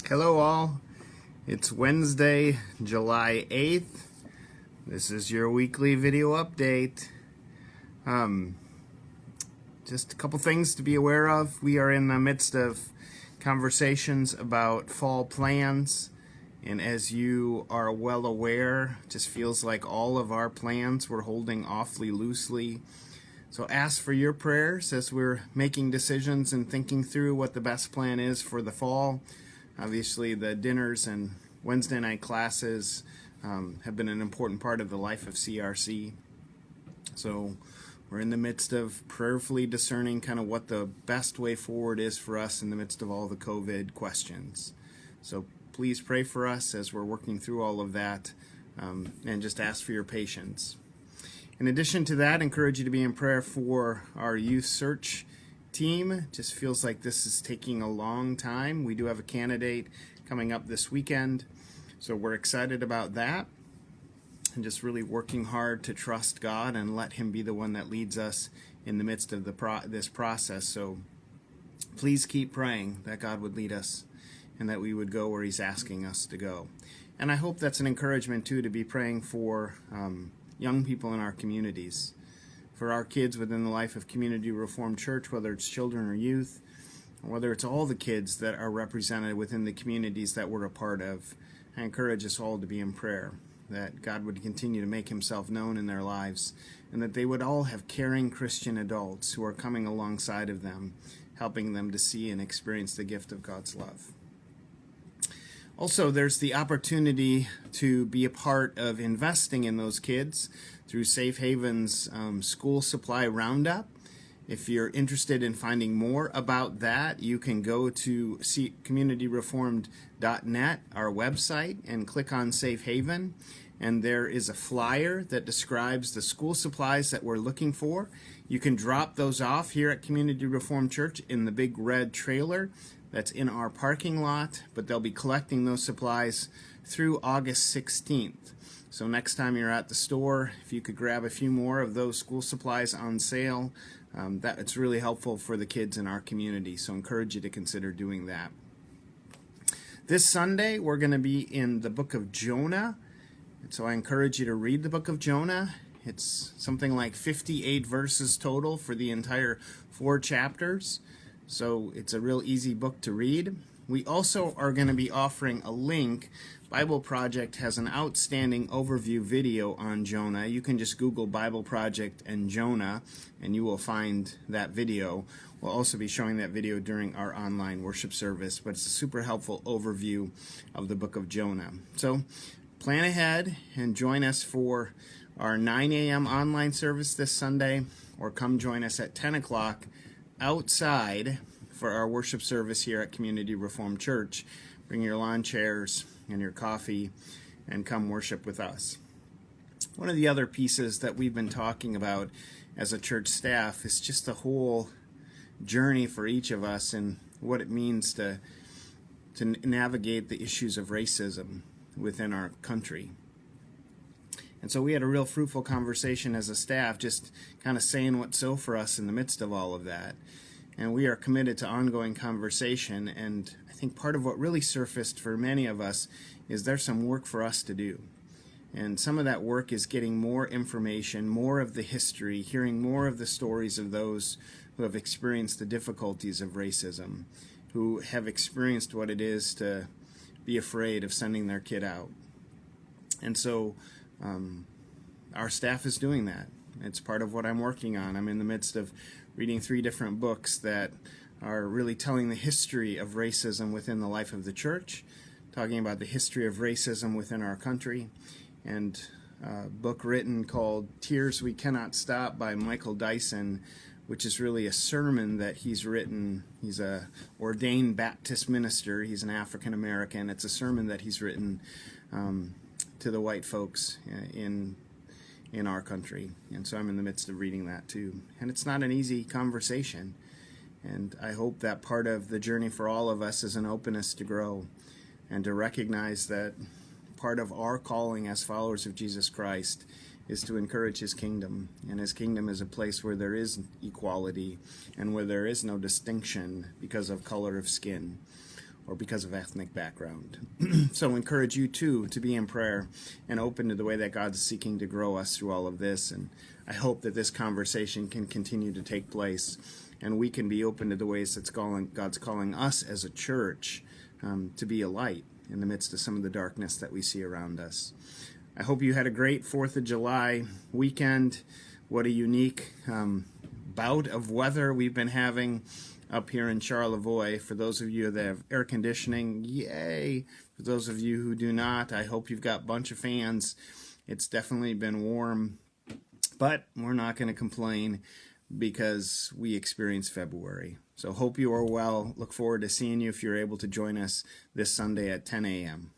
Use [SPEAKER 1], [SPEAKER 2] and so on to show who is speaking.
[SPEAKER 1] Hello all, it's Wednesday, July 8th. This is your weekly video update. Just a couple things to be aware of. We are in the midst of conversations about fall plans, and as you are well aware, it just feels like all of our plans we're holding awfully loosely. So ask for your prayers as we're making decisions and thinking through what the best plan is for the fall. Obviously, the dinners and Wednesday night classes have been an important part of the life of CRC. So we're in the midst of prayerfully discerning kind of what the best way forward is for us in the midst of all the COVID questions. So please pray for us as we're working through all of that, and just ask for your patience. In addition to that, I encourage you to be in prayer for our youth search team. Just feels like this is taking a long time. We do have a candidate coming up this weekend, so we're excited about that and just really working hard to trust God and let Him be the one that leads us in the midst of this process. So please keep praying that God would lead us and that we would go where He's asking us to go. And I hope that's an encouragement too, to be praying for young people in our communities, for our kids within the life of Community Reformed Church, whether it's children or youth, or whether it's all the kids that are represented within the communities that we're a part of. I encourage us all to be in prayer, that God would continue to make Himself known in their lives, and that they would all have caring Christian adults who are coming alongside of them, helping them to see and experience the gift of God's love. Also, there's the opportunity to be a part of investing in those kids through Safe Haven's School Supply Roundup. If you're interested in finding more about that, you can go to communityreformed.net, our website, and click on Safe Haven. And there is a flyer that describes the school supplies that we're looking for. You can drop those off here at Community Reformed Church in the big red trailer that's in our parking lot, but they'll be collecting those supplies through August 16th. So next time you're at the store, if you could grab a few more of those school supplies on sale, it's really helpful for the kids in our community. So I encourage you to consider doing that. This Sunday, we're going to be in the book of Jonah. And so I encourage you to read the book of Jonah. It's something like 58 verses total for the entire 4 chapters. So it's a real easy book to read. We also are going to be offering a link. Bible Project has an outstanding overview video on Jonah. You can just Google Bible Project and Jonah, and you will find that video. We'll also be showing that video during our online worship service, but it's a super helpful overview of the book of Jonah. So plan ahead and join us for our 9 a.m. online service this Sunday, or come join us at 10 o'clock outside for our worship service here at Community Reformed Church. Bring your lawn chairs and your coffee and come worship with us. One of the other pieces that we've been talking about as a church staff is just the whole journey for each of us and what it means to navigate the issues of racism within our country. And so we had a real fruitful conversation as a staff, just kind of saying what's so for us in the midst of all of that. And we are committed to ongoing conversation, and I think part of what really surfaced for many of us is there's some work for us to do. And some of that work is getting more information, more of the history, hearing more of the stories of those who have experienced the difficulties of racism, who have experienced what it is to be afraid of sending their kid out. And so our staff is doing that. It's part of what I'm working on. I'm in the midst of reading 3 different books that are really telling the history of racism within the life of the church, talking about the history of racism within our country, and a book written called Tears We Cannot Stop by Michael Dyson, which is really a sermon that he's written. He's a ordained Baptist minister. He's an African American. It's a sermon that he's written to the white folks in our country. And so I'm in the midst of reading that too. And it's not an easy conversation. And I hope that part of the journey for all of us is an openness to grow and to recognize that part of our calling as followers of Jesus Christ is to encourage His kingdom. And His kingdom is a place where there is equality and where there is no distinction because of color of skin or because of ethnic background. So encourage you too to be in prayer and open to the way that God's seeking to grow us through all of this. And I hope that this conversation can continue to take place and we can be open to the ways that God's calling us as a church to be a light in the midst of some of the darkness that we see around us. I hope you had a great 4th of July weekend. What a unique bout of weather we've been having up here in Charlevoix. For those of you that have air conditioning, yay! For those of you who do not, I hope you've got a bunch of fans. It's definitely been warm, but we're not going to complain because we experienced February. So hope you are well. Look forward to seeing you if you're able to join us this Sunday at 10 a.m.